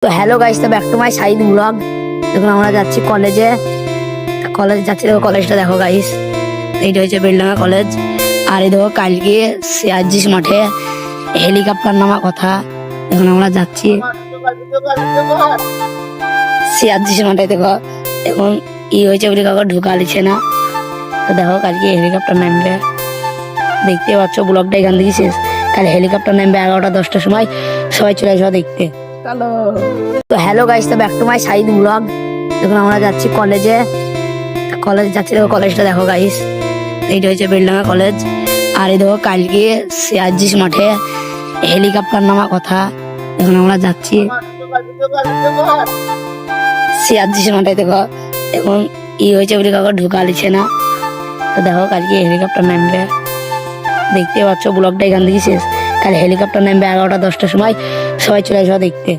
তো hello guys, তো back to my side blog. দেখুন আমরা যাচ্ছি কলেজে, যাচ্ছি। দেখো কলেজটা দেখো গাইস, এইটা হচ্ছে বেলডাঙ্গা কলেজ। আর এই দেখো কালকে সিআরজি মাঠে হেলিকপ্টার নামা কথা। এখন আমরা যাচ্ছি সিআরজি মাঠে। দেখো এখন হয়েছে বলে কাউকে ঢুকা দিচ্ছে না। তো দেখো কালকে হেলিকপ্টার নামবে, দেখতে পাচ্ছ। ব্লগটা এখান থেকে শেষ। কাল হেলিকপ্টার নামবে 11টা-10টার সময়, সবাই চলে আসবে দেখতে। তো হ্যালো গাইস, তো back to my side blog. দেখুন আমরা যাচ্ছি কলেজে, যাচ্ছি। দেখো কলেজটা দেখো গাইস, এইটা হচ্ছে বেলডাঙ্গা কলেজ। আর এই দেখো কালকে সিআরজি মাঠে হেলিকপ্টার নামা কথা। এখন আমরা যাচ্ছি সিআরজি মাঠে। দেখো এখন হয়েছে বলে কাউকে ঢুকা দিচ্ছে না। তো দেখো কালকে হেলিকপ্টার নামবে, দেখতে পাচ্ছ। ব্লগটা এখান থেকে শেষ। কাল হেলিকপ্টার নামবে 11টা-10টার সময়, সবাই চলে আসবে দেখতে।